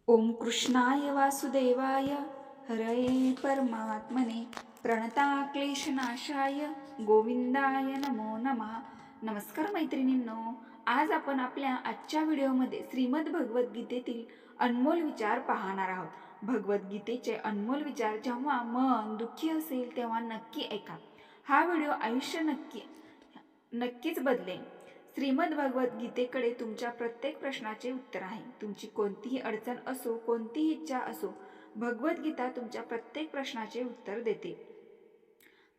ओम कृष्णाय वासुदेवाय हरये परमात्मने प्रणताक्लेशनाशाय गोविंदाय नमो नमः. नमस्कार मैत्रिणींनो, आज आपण आपल्या आजच्या व्हिडिओमध्ये श्रीमद भगवद्गीतेतील अनमोल विचार पाहणार आहोत. भगवद्गीतेचे अनमोल विचार जेव्हा मन दुःखी असेल तेव्हा नक्की ऐका. हा व्हिडिओ आयुष्य नक्कीच बदलेल. श्रीमद भगवद्गीतेकडे तुमच्या प्रत्येक प्रश्नाचे उत्तर आहे. तुमची कोणतीही अडचण असो, कोणतीही इच्छा असो, भगवद्गीता तुमच्या प्रत्येक प्रश्नाचे उत्तर देते.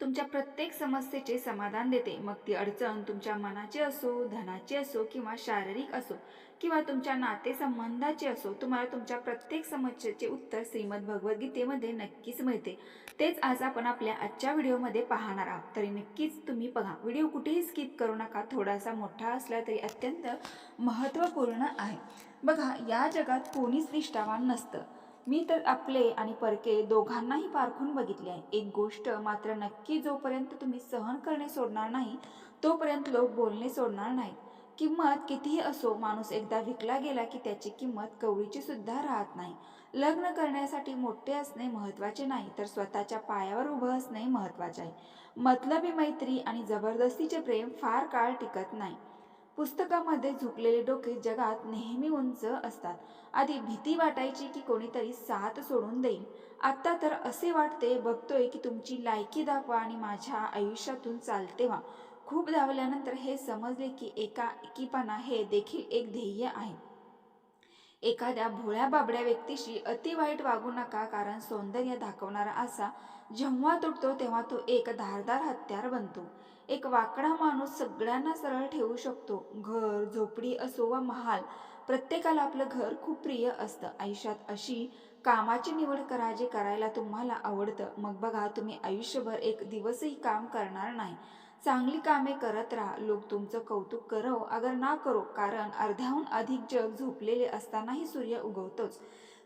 तुमच्या प्रत्येक समस्येचे समाधान देते. मग ती अडचण तुमच्या मनाची असो, धनाची असो किंवा शारीरिक असो किंवा तुमच्या नातेसंबंधाची असो, तुम्हाला तुमच्या प्रत्येक समस्येचे उत्तर श्रीमद भगवद्गीतेमध्ये नक्कीच मिळते. तेच आज आपण आपल्या आजच्या व्हिडिओमध्ये पाहणार आहोत. तरी नक्कीच तुम्ही बघा. व्हिडिओ कुठेही स्किप करू नका. थोडासा मोठा असला तरी अत्यंत महत्त्वपूर्ण आहे. बघा, या जगात कोणीच निष्ठावान नसतं. मी तर आपले आणि परके दोघांनाही पारखून बघितले आहे. एक गोष्ट मात्र नक्की, जोपर्यंत तुम्ही सहन करणे सोडणार नाही तोपर्यंत लोक बोलणे सोडणार नाहीत. किंमत कितीही असो, माणूस एकदा विकला गेला की त्याची किंमत कवडीची सुद्धा राहत नाही. लग्न करण्यासाठी मोठे असणे महत्त्वाचे नाही, तर स्वतःच्या पायावर उभं असणे महत्त्वाचे आहे. मतलबी मैत्री आणि जबरदस्तीचे प्रेम फार काळ टिकत नाही. पुस्तकामध्ये झुकलेले डोके जगात नेहमी उंच असतात. आधी भीती वाटायची की कोणीतरी साथ सोडून देईल. आता तर असे वाटते, बघतोय की तुमची लायकी दाखवा आणि माझ्या आयुष्यातून चालते व्हा. खूप धावल्यानंतर हे समजले की एकाकीपणा हे देखील एक ध्येय आहे. एखाद्या भोळ्या बाबड्या व्यक्तीशी अति वाईट वागू नका, कारण सौंदर्य दाखवणारा आसा जेव्हा तुटतो तेव्हा तो एक धारदार हत्यार बनतो. एक वाकडा माणूस सगळ्यांना सरळ ठेवू शकतो. घर, झोपडी असो वा महाल, प्रत्येकाला आपलं घर खूप प्रिय असतं. आयुष्यात अशी कामाची निवड करा जे करायला तुम्हाला आवडतं. मग बघा, तुम्ही आयुष्यभर एक दिवसही काम करणार नाही. चांगली कामे करत राहा. लोक तुमचं कौतुक करो अगर ना करो, कारण अर्ध्याहून अधिक जग झोपलेले असतानाही सूर्य उगवतोच.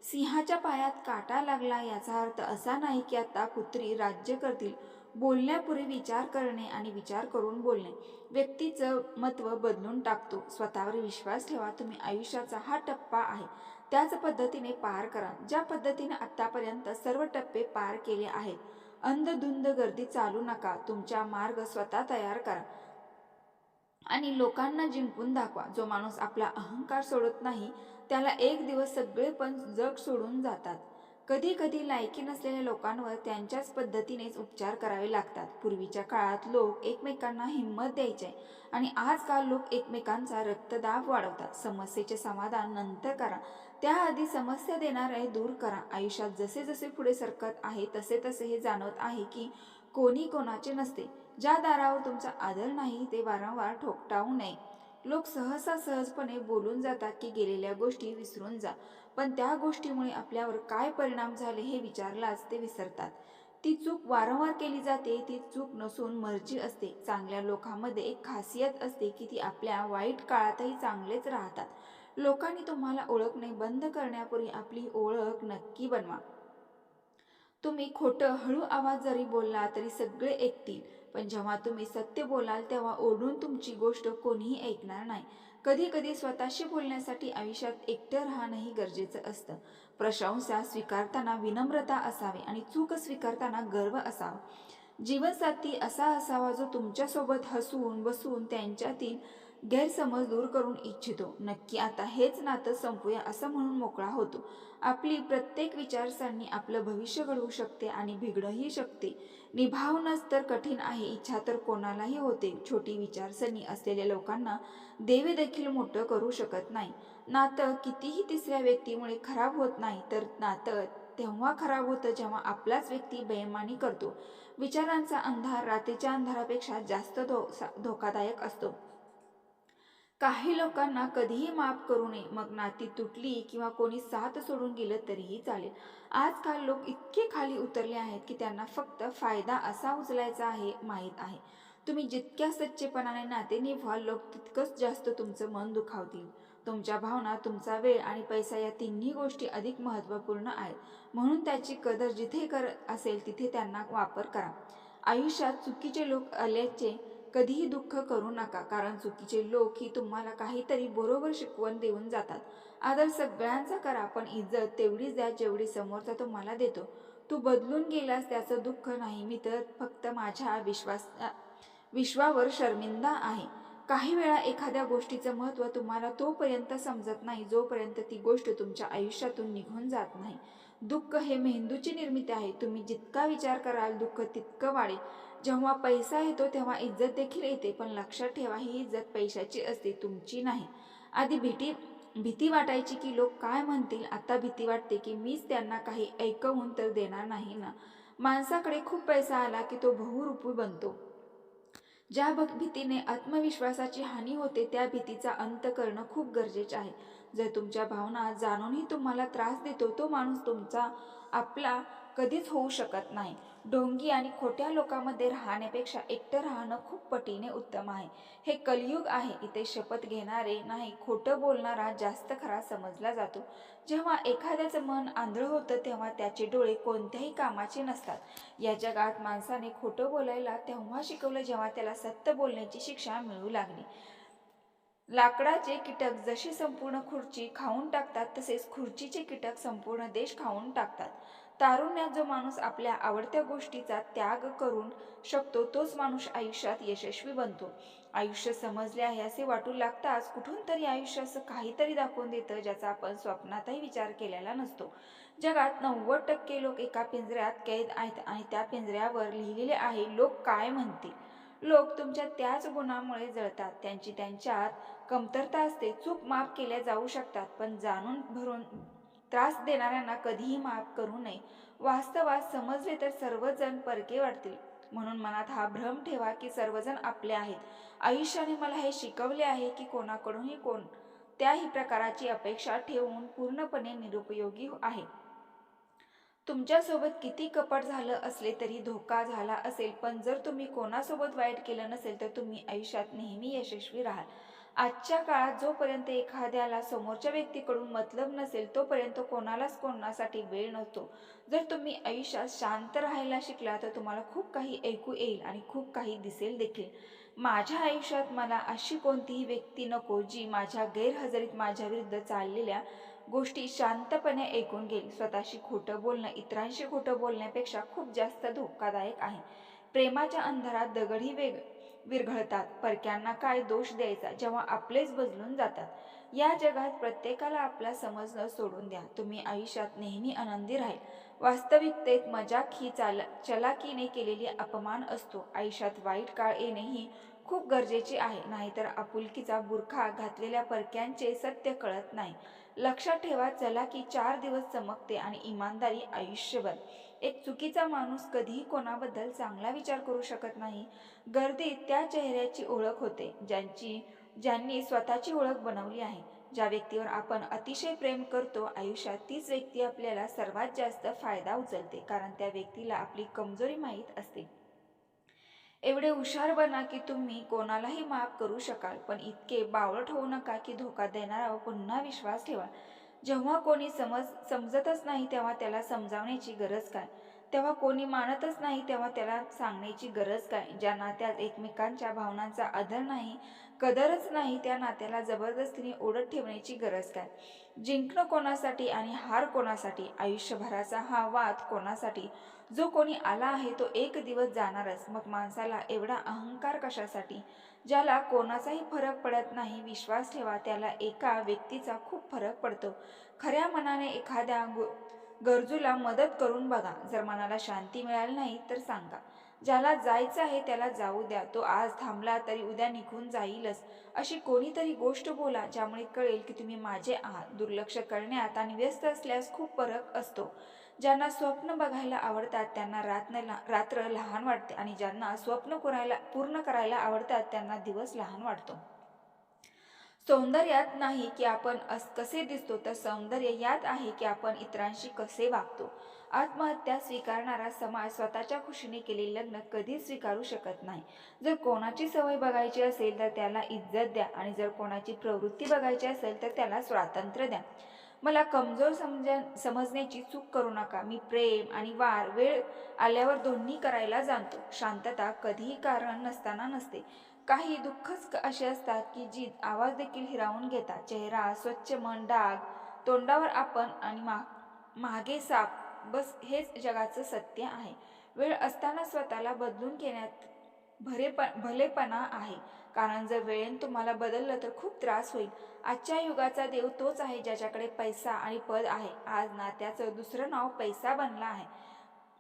सिंहाच्या पायात काटा लागला याचा अर्थ असा नाही की आता कुत्री राज्य करतील. बोलण्यापूर्वी विचार करणे आणि विचार करून बोलणे व्यक्तीचं महत्त्व बदलून टाकतो. स्वतःवर विश्वास ठेवा. तुम्ही आयुष्याचा हा टप्पा आहे, त्याच पद्धतीने पार करा ज्या पद्धतीने आतापर्यंत सर्व टप्पे पार केले आहेत. अंधधुंद गर्दी चालू नका. तुमचा मार्ग स्वतः तयार करा आणि लोकांना जिंकून दाखवा. जो माणूस आपला अहंकार सोडत नाही त्याला एक दिवस सगळे पण जग सोडून जातात. कधी कधी लायकी नसलेल्या लोकांवर त्यांच्याच पद्धतीनेच उपचार करावे लागतात. पूर्वीच्या काळात लोक एकमेकांना हिंमत द्यायचे आणि आजकाल लोक एकमेकांचा रक्तदाब वाढवतात. समस्येचे समाधान नंतर करा, त्याआधी समस्या देणारे दूर करा. आयुष्यात जसे जसे पुढे सरकत आहे तसे तसे हे जाणवत आहे की कोणी कोणाचे नसते. ज्या दारावर तुमचा आदर नाही ते वारंवार ठोठावू नये. लोक सहजपणे बोलून जातात की गेलेल्या गोष्टी विसरून जा, पण त्या गोष्टीमुळे आपल्यावर काय परिणाम झाले हे विचारलाच ते विसरतात. ती चूक वारंवार केली जाते, ती चूक नसून मर्जी असते. चांगल्या लोकांमध्ये एक खासियत असते की ती आपल्या वाईट काळातही चांगलेच राहतात. लोकांनी तुम्हाला ओळखणे बंद करण्यापूर्वी आपली ओळख नक्की बनवा. तुम्ही खोटं हळू आवाज जरी बोलला तरी सगळे ऐकतील, पण जेव्हा तुम्ही सत्य बोलाल तेव्हा ओरडून तुमची गोष्ट कोणीही ऐकणार नाही. कधी कधी स्वतःशी बोलण्यासाठी आयुष्यात एकटं राहणंही गरजेचं असतं. प्रशंसा स्वीकारताना विनम्रता असावी आणि चूक स्वीकारताना गर्व असावा. जीवनसाथी असा असावा जो तुमच्यासोबत हसून बसून त्यांच्यातील गैरसमज दूर करून इच्छितो. नक्की आता हेच नातं संपूया असं म्हणून मोकळा होतो. आपली प्रत्येक विचारसरणी आपलं भविष्य घडवू शकते आणि बिघडूही शकते. निभावणंच तर कठीण आहे, इच्छा तर कोणालाही होते. छोटी विचारसरणी असलेल्या लोकांना देव देखील मोठं करू शकत नाही. नातं कितीही तिसऱ्या व्यक्तीमुळे खराब होत नाही, तर नातं तेव्हा खराब होतं जेव्हा आपलाच व्यक्ती बेईमानी करतो. विचारांचा अंधार रात्रीच्या अंधारापेक्षा जास्त धोकादायक असतो. काही लोकांना कधीही माफ करू नये, मग नाती तुटली किंवा कोणी साथ सोडून गेलं तरीही चालेल. आजकाल लोक इतके खाली उतरले आहेत की त्यांना फक्त फायदा असा उचलायचा आहे माहीत आहे. तुम्ही जितक्या सच्चेपणाने नाते निभवाल, लोक तितकंच जास्त तुमचं मन दुखावतील. तुमच्या भावना, तुमचा वेळ आणि पैसा या तिन्ही गोष्टी अधिक महत्त्वपूर्ण आहेत. म्हणून त्याची कदर जिथे करत असेल तिथे त्यांना वापर करा. आयुष्यात चुकीचे लोक आल्याचे कधीही दुःख करू नका, कारण चुकीचे लोक ही तुम्हाला काहीतरी बरोबर शिकवण देऊन जातात. आदर सगळ्यांचा करा, पण इज्जत तेवढीच द्या जेवढी समोरचा तुम्हाला देतो. तू बदलून गेलास त्याचं दुःख नाही, मी तर फक्त माझ्या विश्वावर शर्मिंदा आहे. काही वेळा एखाद्या गोष्टीचं महत्त्व तुम्हाला तोपर्यंत समजत नाही जोपर्यंत ती गोष्ट तुमच्या आयुष्यातून निघून जात नाही. दुःख हे मेंदूची निर्मिती आहे. तुम्ही जितका विचार कराल दुःख तितकं वाढेल. जेव्हा पैसा येतो तेव्हा इज्जत देखील येते, पण लक्षात ठेवा ही इज्जत पैशाची असते, तुमची नाही. आधी भीती वाटायची की लोक काय म्हणतील, आता भीती वाटते की मीच त्यांना काही ऐकवून तर देणार नाही ना. माणसाकडे खूप पैसा आला की तो बहुरूपी बनतो. ज्या भीतीने आत्मविश्वासाची हानी होते त्या भीतीचा अंत करणं खूप गरजेचे आहे. जर तुमच्या भावना जाणूनही तुम्हाला त्रास देतो तो माणूस तुमचा आपला कधीच होऊ शकत नाही. ढोंगी आणि खोट्या लोकांमध्ये राहण्यापेक्षा एकटं राहणं खूप पटीने उत्तम आहे. हे कलियुग आहे, इथे शपथ घेणारे नाही, खोटं बोलणारा जास्त खरा समजला जातो. जेव्हा एखाद्याचं मन आंधळं होतं तेव्हा त्याचे डोळे कोणत्याही कामाचे नसतात. या जगात माणसाने खोटं बोलायला तेव्हा शिकवलं जेव्हा त्याला सत्य बोलण्याची शिक्षा मिळू लागली. लाकडाचे कीटक जसे संपूर्ण खुर्ची खाऊन टाकतात तसेच खुर्चीचे कीटक संपूर्ण देश खाऊन टाकतात. तारुण्यात जो माणूस आपल्या आवडत्या गोष्टीचा त्याग करून शकतो तोच माणूस आयुष्यात यशस्वी बनतो. आयुष्य समजले आहे असे वाटू लागताच कुठून तरी आयुष्य असं काहीतरी दाखवून देतं ज्याचा आपण स्वप्नातही विचार केलेला नसतो. जगात 90% लोक एका पिंजऱ्यात कैद आहेत आणि त्या पिंजऱ्यावर लिहिलेले आहे लोक काय म्हणतील. लोक तुमच्या त्याच गुणामुळे जळतात. त्यांच्यात कमतरता असते. चूक माफ केल्या जाऊ शकतात, पण जाणून भरून त्रास देणाऱ्यांना कधीही माफ करू नये. वास्तवात समजले तर सर्वजण परके वाटतील, म्हणून मनात हा भ्रम ठेवा की सर्वजण आपले आहेत. आयुष्याने मला हे शिकवले आहे की कोणाकडूनही कोणत्याही प्रकारची अपेक्षा ठेवून पूर्णपणे निरुपयोगी आहे. तुमच्यासोबत किती कपट झालं असले तरी धोका झाला असेल, पण जर तुम्ही कोणासोबत वाईट केलं नसेल तर तुम्ही आयुष्यात नेहमी यशस्वी राहाल. आजच्या काळात जोपर्यंत एखाद्याला समोरच्या व्यक्तीकडून मतलब नसेल तोपर्यंत कोणालाच कोणासाठी वेळ नसतो. जर तुम्ही आयुष्यात शांत राहायला शिकला तर तुम्हाला खूप काही ऐकू येईल आणि खूप काही दिसेल देखील. माझ्या आयुष्यात मला अशी कोणतीही व्यक्ती नको जी माझ्या गैरहजेरीत माझ्या विरुद्ध चाललेल्या गोष्टी शांतपणे ऐकून घेईल. स्वतःशी खोटं बोलणं इतरांशी खोटं बोलण्यापेक्षा खूप जास्त धोकादायक आहे. प्रेमाच्या अंधारात दगडही विरघळतात. परक्यांना काय दोष द्यायचा जेव्हा आपलेच बदलून जातात. या जगात प्रत्येकाला आपला समजणं सोडून द्या. तुम्ही आयुष्यात नेहमी आनंदी राहील. वास्तविकतेत मजाक ही चलाकीने केलेली अपमान असतो. आयुष्यात वाईट काळ येणे ही खूप गरजेचे आहे, नाहीतर आपुलकीचा बुरखा घातलेल्या परक्यांचे सत्य कळत नाही. लक्षात ठेवा, चलाकी 4 दिवस चमकते आणि इमानदारी आयुष्यभर. एक चुकीचा माणूस कधीही कोणाबद्दल चांगला विचार करू शकत नाही. गर्दीत त्या चेहऱ्याची ओळख होते ज्यांनी स्वतःची ओळख बनवली आहे. ज्या व्यक्तीवर आपण अतिशय प्रेम करतो आयुष्यात तीच व्यक्ती आपल्याला सर्वात जास्त फायदा उचलते, कारण त्या व्यक्तीला आपली कमजोरी माहीत असते. एवढे हुशार बना की तुम्ही कोणालाही माफ करू शकाल, पण इतके बावळट होऊ नका की धोका देणाऱ्यावर पुन्हा विश्वास ठेवा. जेव्हा कोणी समजतच नाही तेव्हा त्याला समजावण्याची गरज काय? तेव्हा कोणी मानतच नाही तेव्हा त्याला सांगण्याची गरज काय? ज्या नात्यात एकमेकांच्या भावनांचा आदर नाही, कदरच नाही, त्या नात्याला जबरदस्तीने ओढत ठेवण्याची गरज काय? जिंकणं कोणासाठी आणि हार कोणासाठी? आयुष्यभराचा हा वाद कोणासाठी? जो कोणी आला आहे तो एक दिवस जाणारच, मग माणसाला एवढा अहंकार कशासाठी? ज्याला कोणाचाही फरक पडत नाही, विश्वास ठेवा त्याला एका व्यक्तीचा खूप फरक पडतो. खऱ्या मनाने एखाद्या गरजूला मदत करून बघा. जर मनाला शांती मिळाली नाही तर सांगा. ज्याला जायचं आहे त्याला जाऊ द्या. तो आज थांबला तरी उद्या निघून जाईलच. अशी कोणीतरी गोष्ट बोला ज्यामुळे कळेल की तुम्ही माझे आहात. दुर्लक्ष करण्यात आणि व्यस्त असल्यास खूप फरक असतो. ज्यांना स्वप्न बघायला आवडतात त्यांना रात्र लहान वाटते आणि ज्यांना स्वप्न पूर्ण करायला आवडतात त्यांना दिवस लहान वाटतो. सौंदर्यात नाही की आपण कसे दिसतो, तर सौंदर्य यात आहे की आपण इतरांशी कसे वागतो. आत्महत्या स्वीकारणारा समाज स्वतःच्या खुशीने केलेले लग्न कधीच स्वीकारू शकत नाही. जर कोणाची सवय बघायची असेल तर त्याला इज्जत द्या आणि जर कोणाची प्रवृत्ती बघायची असेल तर त्याला स्वातंत्र्य द्या. मला कमजोर समजण्याची चूक करू नका. मी प्रेम आणि वार वेळ आल्यावर दोन्ही करायला जाणतो. शांतता कधीही कारण नसताना नसते. काही दुःखच असे असतात की जी आवाज देखील हिरावून घेतात. चेहरा स्वच्छ, मन डाग, तोंडावर आपण आणि मागे साप. बस हेच जगाचं सत्य आहे. वेळ असताना स्वतःला बदलून घेण्यात भलेपणा आहे. कारण जर वेळेने तुम्हाला बदललं तर खूप त्रास होईल. आजच्या युगाचा देव तोच आहे ज्याच्याकडे पैसा आणि पद आहे. आज नात्याचं दुसरं नाव पैसा बनला आहे.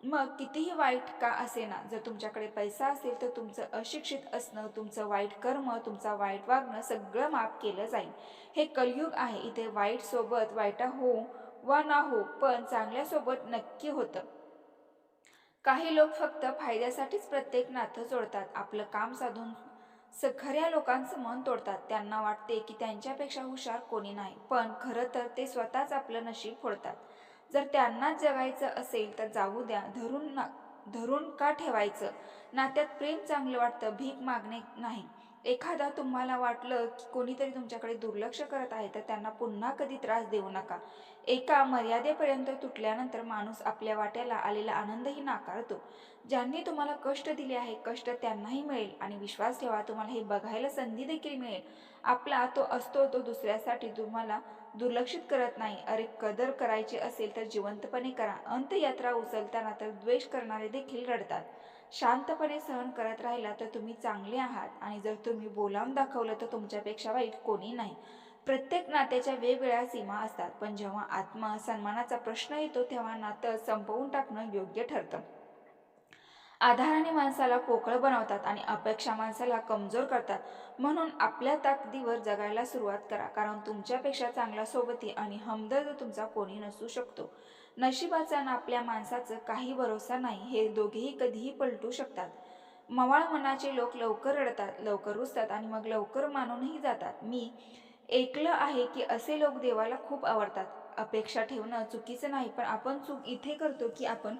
मग कितीही वाईट का असेना, जर तुमच्याकडे पैसा असेल तर तुमचं अशिक्षित असणं, तुमचं वाईट कर्म, तुमचा वाईट वागणं सगळं माफ केलं जाईल. हे कलयुग आहे. इथे वाईट सोबत वाईट हो वा ना हो, पण चांगल्या सोबत नक्की होतं. काही लोक फक्त फायद्यासाठीच प्रत्येक नातं जोडतात. आपलं काम साधून खऱ्या लोकांचं मन तोडतात. त्यांना वाटते की त्यांच्यापेक्षा हुशार कोणी नाही, पण खरं तर ते स्वतःच आपलं नशीब फोडतात. जर त्यांनाच जगायचं असेल तर जाऊ द्या. धरून का ठेवायचं? नात्यात प्रेम चांगलं वाटतं, भीक मागणे नाही. एखादा तुम्हाला वाटलं की कोणीतरी तुमच्याकडे दुर्लक्ष करत आहे तर त्यांना पुन्हा कधी त्रास देऊ नका. एका मर्यादेपर्यंत तुटल्यानंतर माणूस आपल्या वाट्याला आलेला आनंदही नाकारतो. ज्यांनी तुम्हाला कष्ट दिले आहे, कष्ट त्यांनाही मिळेल. आणि विश्वास ठेवा, तुम्हाला हे बघायला संधी देखील मिळेल. आपला तो असतो तो दुसऱ्यासाठी तुम्हाला दुर्लक्षित करत नाही. अरे, कदर करायची असेल तर जिवंतपणे करा. अंत्ययात्रा उचलताना तर द्वेष करणारे देखील रडतात. शांतपणे सहन करत राहिला तर तुम्ही चांगले आहात. आणि जर तुम्ही बोलावून दाखवलं तर तुमच्यापेक्षा वाईट कोणी नाही. प्रत्येक नात्याच्या वेगवेगळ्या सीमा असतात, पण जेव्हा आत्मसन्मानाचा प्रश्न येतो तेव्हा नातं संपवून टाकणं योग्य ठरतं. आधाराने माणसाला पोकळ बनवतात आणि अपेक्षा माणसाला कमजोर करतात. म्हणून आपल्या ताकदीवर जगायला सुरुवात करा, कारण तुमच्यापेक्षा चांगला सोबती आणि हमदर्द तुमचा कोणी नसू शकतो. नशिबाचा आणि आपल्या माणसाचं काही भरोसा नाही. हे दोघेही कधीही पलटू शकतात. मवाळ मनाचे लोक लवकर रडतात, लवकर रुसतात आणि मग लवकर मानूनही जातात. मी ऐकलं आहे की असे लोक देवाला खूप आवडतात. अपेक्षा ठेवणं चुकीचं नाही, पण आपण चूक इथे करतो की आपण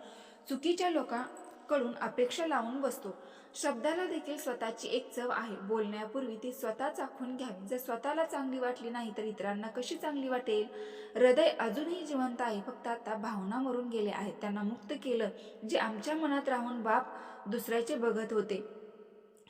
चुकीच्या लोकांकडून अपेक्षा लावून बसतो. शब्दाला देखील स्वतःची एक चव आहे. बोलण्यापूर्वी ती स्वतः चाखून घ्यावी. जर स्वतःला चांगली वाटली नाही तर इतरांना कशी चांगली वाटेल? हृदय अजूनही जिवंत आहे, फक्त आता भावना मरून गेल्या आहेत. त्यांना मुक्त केलं जे आमच्या मनात राहून बाप दुसऱ्याचे बघत होते.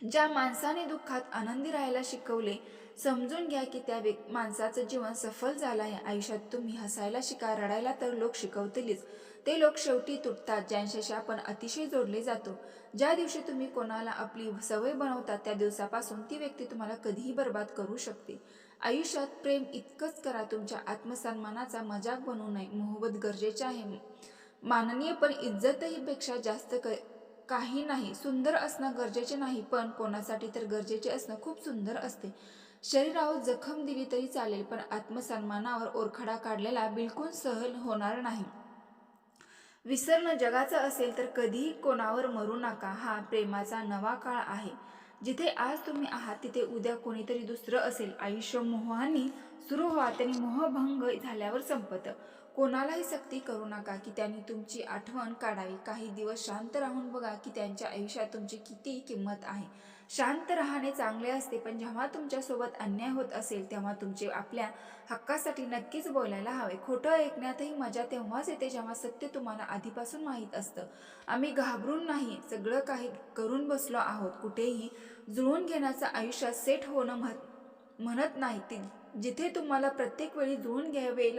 ज्या माणसाने दुःखात आनंदी राहायला शिकवले, समजून घ्या की त्या माणसाचं जीवन सफल झालं आहे. आयुष्यात तुम्ही हसायला शिका, रडायला तर लोक शिकवतीलच. ते लोक शेवटी तुटतात ज्यांच्याशी आपण अतिशय जोडले जातो. ज्या दिवशी तुम्ही कोणाला आपली सवय बनवता त्या दिवसापासून ती व्यक्ती तुम्हाला कधीही बर्बाद करू शकते. आयुष्यात प्रेम इतकंच करा, तुमच्या आत्मसन्मानाचा मजाक बनवू नये. मोहब्बत गरजेचे आहे, माननीय, पण इज्जतही पेक्षा जास्त काही नाही. सुंदर असणं गरजेचे नाही, पण कोणासाठी तर गरजेचे असणं खूप सुंदर असते. शरीरावर जखम दिली तरी चालेल, पण आत्मसन्मानावर ओरखडा काढलेला बिलकुल सहन होणार नाही. विसरणं जगाचं असेल तर कधीही कोणावर मरू नका. हा प्रेमाचा नवा काळ आहे. जिथे आज तुम्ही आहात तिथे उद्या कोणीतरी दुसरं असेल. आयुष्य मोहाने सुरू व्हा, त्यांनी मोहभंग झाल्यावर संपतं. कोणालाही सक्ती करू नका की त्यांनी तुमची आठवण काढावी. काही दिवस शांत राहून बघा की त्यांच्या आयुष्यात तुमची किती किंमत आहे. शांत राहणे चांगले असते, पण जेव्हा तुमच्यासोबत अन्याय होत असेल तेव्हा तुमचे आपल्या हक्कासाठी नक्कीच बोलायला हवे. खोटं ऐकण्यातही मजा तेव्हाच येते जेव्हा सत्य तुम्हाला आधीपासून माहीत असतं. आम्ही घाबरून नाही, सगळं काही करून बसलो आहोत. कुठेही जुळवून घेण्याचं आयुष्यात सेट होणं म्हणत नाही. जिथे तुम्हाला प्रत्येक वेळी जुळवून घ्यावे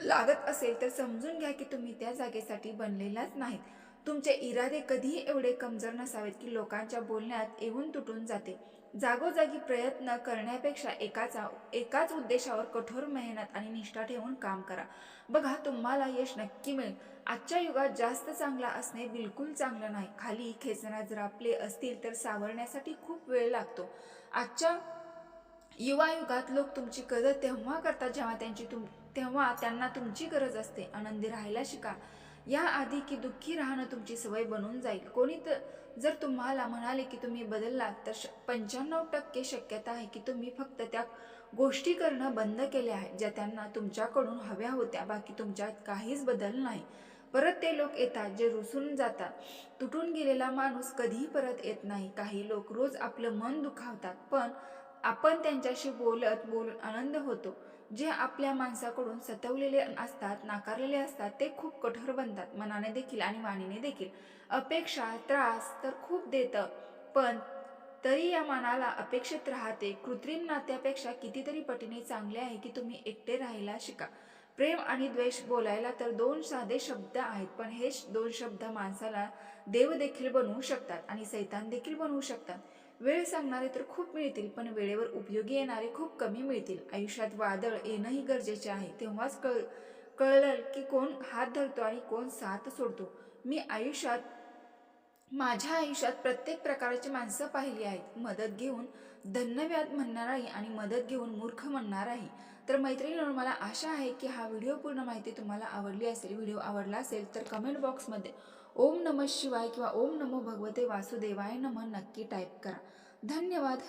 लागत असेल तर समजून घ्या की तुम्ही त्या जागेसाठी बनलेलाच नाहीत. तुमचे इरादे कधीही एवढे कमजोर नसावेत की लोकांच्या बोलण्यात येऊन तुटून जाते. जागोजागी प्रयत्न करण्यापेक्षा एकाच उद्देशावर कठोर मेहनत आणि निष्ठा ठेवून काम करा. बघा, तुम्हाला यश नक्की मिळेल. आजच्या युगात जास्त चांगला असणे बिलकुल चांगलं नाही. खाली खेचणार जर आपले असतील तर सावरण्यासाठी खूप वेळ लागतो. आजच्या युवा युगात लोक तुमची कदर तेव्हा करतात तेव्हा त्यांना तुमची गरज असते. आनंदी राहायला शिका, याआधी की दुःखी राहणं तुमची सवय बनून जाईल. जर तुम्हाला म्हणाले की तुम्ही बदललात तर 95% शक्यता आहे की तुम्ही फक्त त्या गोष्टी करणं बंद केल्या आहेत ज्या त्यांना तुमच्याकडून हव्या होत्या. बाकी तुमच्यात काहीच बदल नाही. परत ते लोक येतात जे रुसून जातात. तुटून गेलेला माणूस कधीही परत येत नाही. काही लोक रोज आपलं मन दुखावतात, पण आपण त्यांच्याशी बोलून आनंद होतो. जे आपल्या माणसाकडून सतवलेले असतात, नाकारलेले असतात, ते खूप कठोर बनतात, मनाने देखील आणि वाणीने देखील. अपेक्षा त्रास तर खूप देतं, पण तरी या मनाला अपेक्षित राहते. कृत्रिम नात्यापेक्षा कितीतरी पटीने चांगले आहे की तुम्ही एकटे राहायला शिका. प्रेम आणि द्वेष बोलायला तर दोन साधे शब्द आहेत, पण हेच दोन शब्द माणसाला देव देखील बनवू शकतात आणि सैतान देखील बनवू शकतात. वेळ सांगणारे तर खूप मिळतील, पण वेळेवर उपयोगी येणारे खूप कमी मिळतील. आयुष्यात वादळ येणंही गरजेचे आहे, तेव्हाच कळलं की कोण हात धरतो आणि कोण साथ सोडतो. माझ्या आयुष्यात प्रत्येक प्रकारची माणसं पाहिली आहेत. मदत घेऊन धन्यवाद म्हणणाराही आणि मदत घेऊन मूर्ख म्हणणाराही. तर मैत्रिणींनो, मला आशा आहे की हा व्हिडिओ पूर्ण माहिती तुम्हाला आवडली असेल. व्हिडिओ आवडला असेल तर कमेंट बॉक्समध्ये ओम नमः शिवाय किंवा ओम नमो भगवते वासुदेवाय नमः नक्की टाईप करा. धन्यवाद.